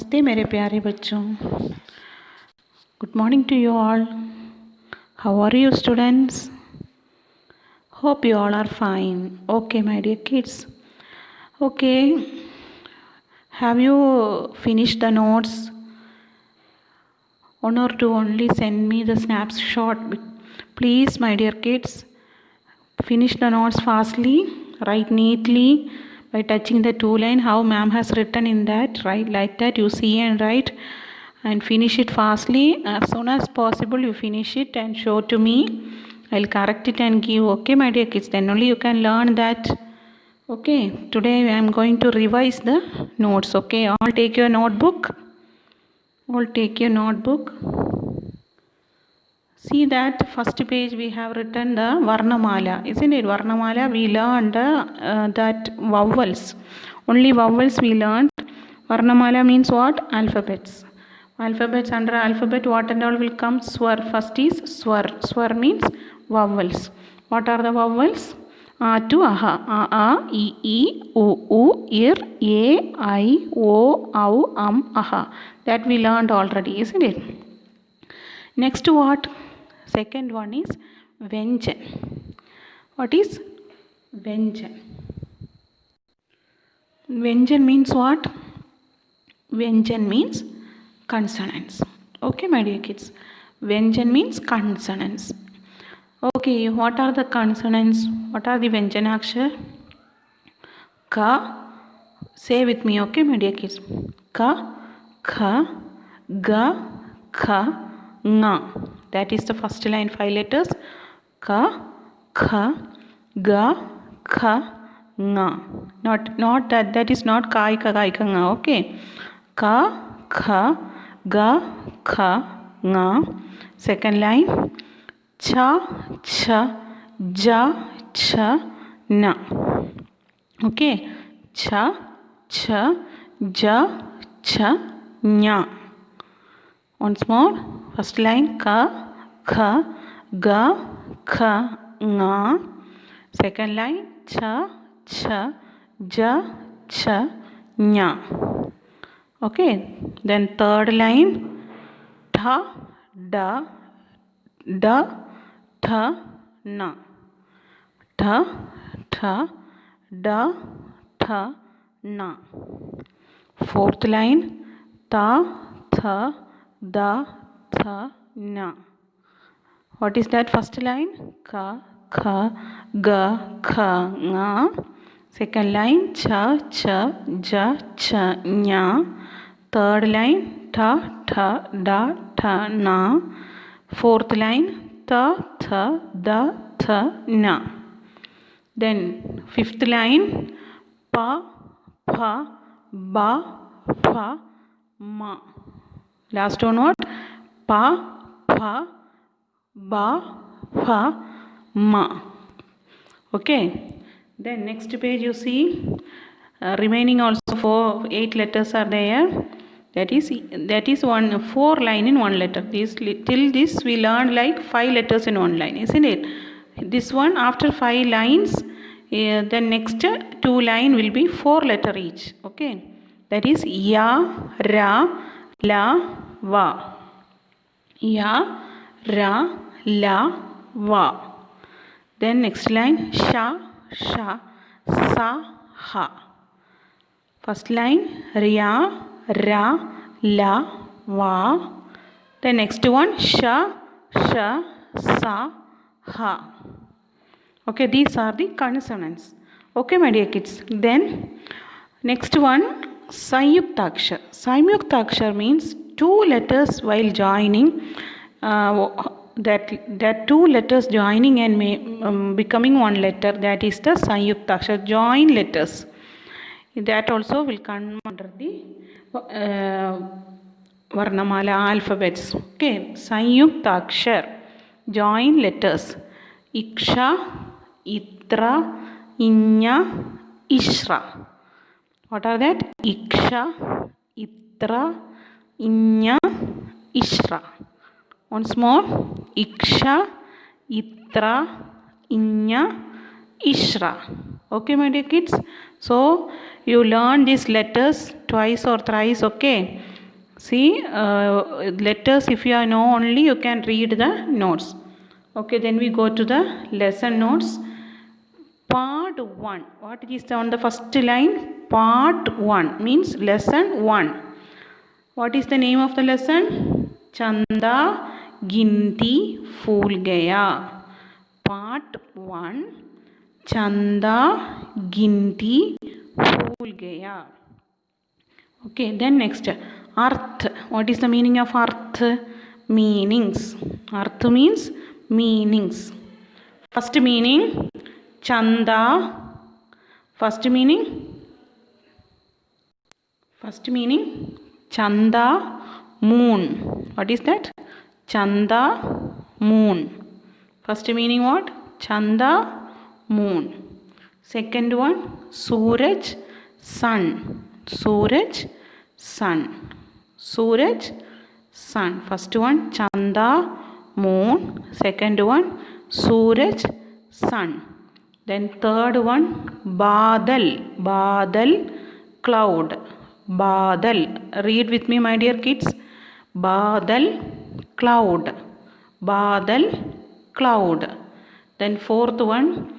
नमस्ते मेरे प्यारे बच्चों. Good morning to you all. How are you students? Hope you all are fine. Okay my dear kids. Okay. Have you finished the notes? One or two only send me the snapshot. Please my dear kids. Finish the notes fastly. Write neatly by touching the two line how ma'am has written in that. Write like that. You see and write. And finish it fastly. As soon as possible you finish it and show to me. I'll correct it and give. Okay my dear kids, then only you can learn that. Okay, today I am going to revise the notes. Okay, all take your notebook. All take your notebook. See that first page we have written the Varnamala, isn't it? Varnamala we learned that vowels. Only vowels we learned. Varnamala means what? Alphabets. Alphabets, under alphabet what and all will come? Swar. First is swar. Swar means vowels. What are the vowels? A to aha. A, E, U, Ir, A, I, O, Au, aha. That we learned already, isn't it? Next what? Second one is Vyanjan. What is Vyanjan? Vyanjan means what? Vyanjan means consonants. Okay my dear kids. Vyanjan means consonants. Okay, what are the consonants? What are the Vyanjanakshar? Ka. Say with me, okay my dear kids. Ka, kha, ga, kha, nga. That is the first line, 5 letters. Ka, kha, ga, kha, nga. Not that. That is not kai, ka, kai, ka, nga. Okay. Ka, kha, ga, kha, nga. Second line. Cha, cha, ja, cha, na. Okay. Cha, cha, ja, cha, nya. Once more. First line. Ka, kha, ga, kha, nga. Second line. Cha, cha, ja, cha, nya. Okay. Then third line. Tha, da, da, tha, na. Tha, tha, da, tha, na. Fourth line. Ta, tha, da, tha, na. What is that first line? Ka, kha, ga, kha, nga. Second line. Cha, cha, ja, cha, nya. Third line. Ta, tha, da, tha, na. Fourth line. Ta, tha, da, tha, na. Then fifth line. Pa, pha, ba, pha, ma. Last one what? Pa, pha, ba, pha, ma. Okay. Then next page you see remaining also 8 letters are there. That is 4 line in 1 letter. Till this we learned like 5 letters in 1 line, isn't it? This one after 5 lines, the next 2 line will be 4 letter each. Okay. That is ya, ra, la, va. Ya, ra, la, va. Then next line. Sha, sha, sa, ha. First line. Rya, ra, la, va. The next one. Sha, sha, sa, ha. Okay, these are the consonants. Okay, my dear kids. Then next one. Samyuktakshar. Samyuktakshar means 2 letters while joining. That 2 letters joining and becoming 1 letter. That is the Samyuktakshar. Join letters. That also will come under the Varnamala alphabets. Okay. Samyuktakshar. Join letters. Iksha, Itra, Inya, Ishra. What are that? Iksha, Itra, Inya, Ishra. Once more. Iksha, Itra, Inya, Ishra. Okay, my dear kids. So, you learn these letters twice or thrice. Okay. See, letters, if you know only, you can read the notes. Okay, then we go to the lesson notes. Part 1. What is on the first line? Part 1 means lesson 1. What is the name of the lesson? Chanda Ginti Phool Gaya. Part 1. Chanda Ginti Phool Gaya. Okay, then next. Arth. What is the meaning of arth? Meanings. Arth means meanings. First meaning, Chanda. First meaning, Chanda, moon. What is that? Chanda, moon. First meaning what? Chanda, moon. Second one, Suraj, sun. Suraj, sun. Suraj, sun. First one, Chanda, moon. Second one, Suraj, sun. Then third one, Badal. Badal, cloud. Badal. Read with me, my dear kids. Badal, cloud. Badal, cloud. Then fourth one,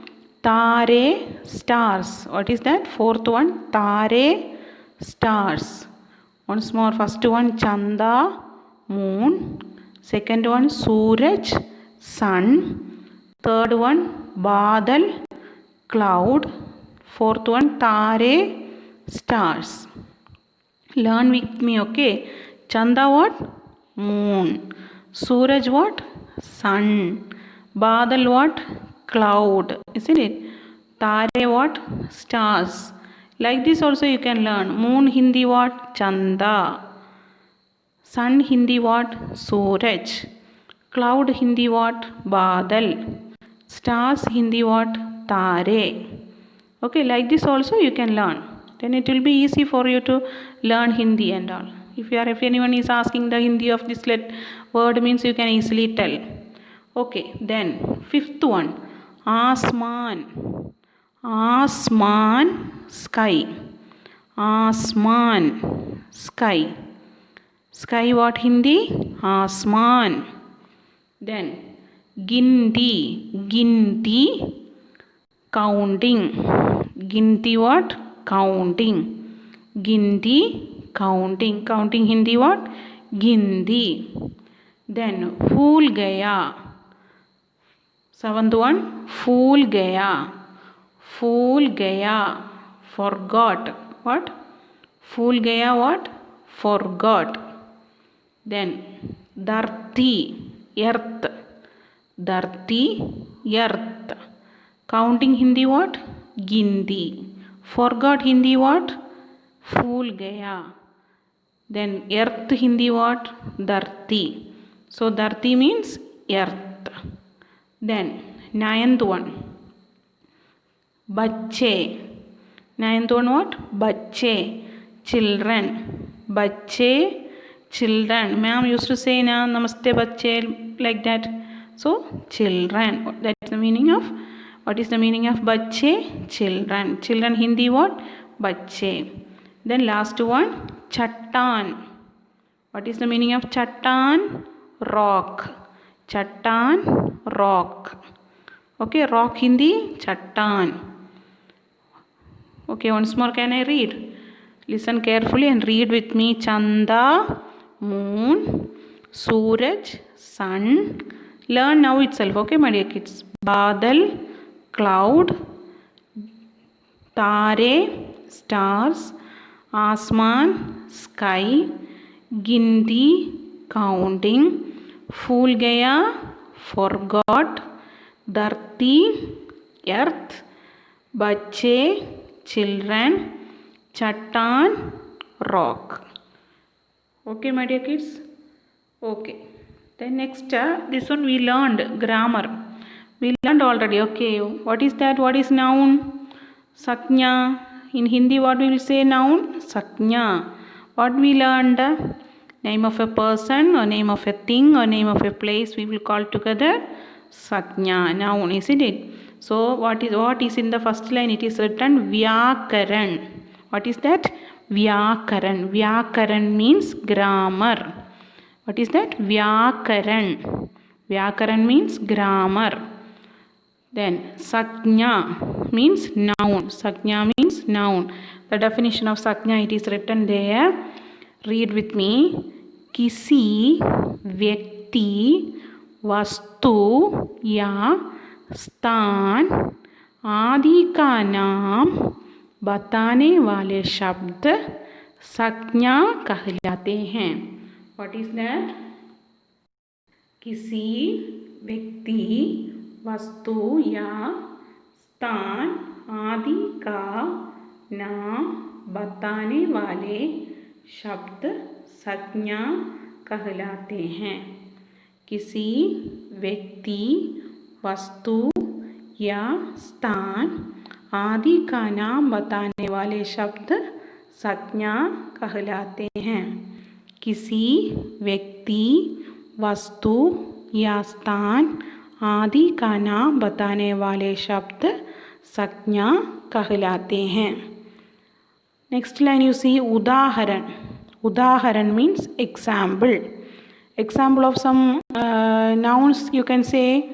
Tare, stars. What is that? Fourth one, Tare, stars. Once more, first one, Chanda, moon. Second one, Suraj, sun. Third one, Badal, cloud. Fourth one, Tare, stars. Learn with me, okay? Chanda what? Moon. Suraj what? Sun. Badal what? Cloud. Isn't it? Tare what? Stars. Like this also you can learn. Moon Hindi what? Chanda. Sun Hindi what? Suraj. Cloud Hindi what? Badal. Stars Hindi what? Tare. Okay, like this also you can learn. Then it will be easy for you to learn Hindi and all. If anyone is asking the Hindi of this word means you can easily tell. Okay, then fifth one, Asman. Asman, sky. Asman, sky. Sky what Hindi? Asman. Then Ginti. Ginti, counting. Ginti what? Counting. Ginti, counting. Counting Hindi what? Ginti. Then Phool Gaya. Seventh one, Phool Gaya. Phool Gaya, forgot. What? Phool Gaya what? Forgot. Then Dharti, earth. Dharti, earth. Counting Hindi what? Ginti. Forgot Hindi what? Phool Gaya. Then earth Hindi what? Dharti. So Dharti means earth. Then ninth one, Bacche. Ninth one what? Bacche, children. Bacche, children. Ma'am used to say na namaste bacche, like that. So children. That's the meaning of. What is the meaning of bacche? Children. Children Hindi what? Bacche. Then last one, Chattan. What is the meaning of Chattan? Rock. Chattan, rock. Okay, rock Hindi, Chattan. Okay, once more can I read? Listen carefully and read with me. Chanda, moon. Suraj, sun. Learn now itself, okay, my dear kids. Badal, cloud. Tare, stars. Asman, sky. Ginti, counting. Phool Gaya, forgot. Dharti, earth. Bacche, children. Chattan, rock. Okay, my dear kids? Okay. Then next, this one we learned grammar. We learned already. Okay, what is that? What is noun? Satnya. In Hindi, what we will say noun? Satnya. What we learned? Name of a person or name of a thing or name of a place we will call together Satnya, noun, isn't it? So what is in the first line? It is written Vyakaran. What is that? Vyakaran. Vyakaran means grammar. What is that? Vyakaran. Vyakaran means grammar. Then Saknya means noun. Saknya means noun. The definition of Saknya, it is written there. Read with me. किसी व्यक्ति, वस्तु या स्थान आदि का नाम बताने वाले शब्द संज्ञा कहलाते हैं. What is that? किसी व्यक्ति, वस्तु या स्थान आदि का नाम बताने वाले शब्द संज्ञा कहलाते हैं. किसी व्यक्ति, वस्तु या स्थान आदि का नाम बताने वाले शब्द संज्ञा कहलाते हैं. किसी व्यक्ति, वस्तु या स्थान आदि का नाम बताने वाले शब्द संज्ञा कहलाते हैं. Next line you see उदाहरण. Udaharan means example. Example of some nouns you can say.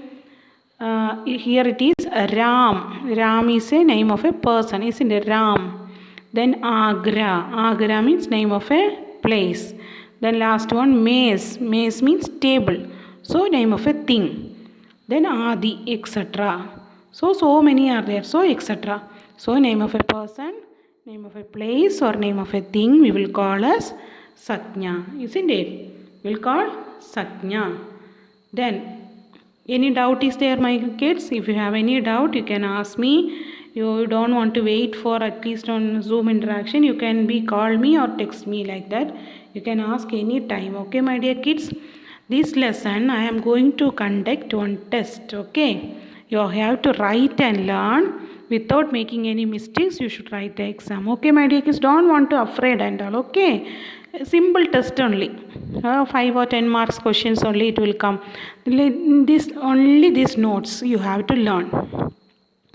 Here it is Ram. Ram is a name of a person, isn't it? Ram. Then Agra. Agra means name of a place. Then last one Maze. Maze means table. So name of a thing. Then Adi, etc. So many are there. So etc. So name of a person, name of a place or name of a thing we will call as Saknya, isn't it? We'll call Saknya. Then any doubt is there, my kids? If you have any doubt, you can ask me. You don't want to wait for at least on Zoom interaction, you can call me or text me like that. You can ask any time. Okay, my dear kids? This lesson I am going to conduct one test. Okay, you have to write and learn. Without making any mistakes, you should write the exam. Okay, my dear kids, don't want to afraid and all. Okay, a simple test only. 5 or 10 marks questions only it will come. Only these notes you have to learn.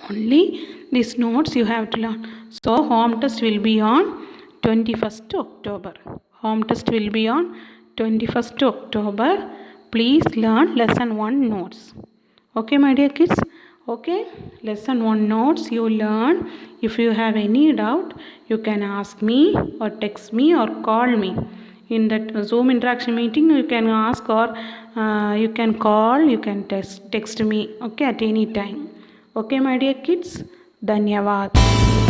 Only these notes you have to learn. So home test will be on 21st October. Home test will be on 21st October. Please learn lesson 1 notes. Okay, my dear kids? Okay, lesson 1 notes you learn. If you have any doubt, you can ask me or text me or call me. In that Zoom interaction meeting, you can ask or you can call, you can text me, okay, at any time. Okay, my dear kids? Dhanyavad.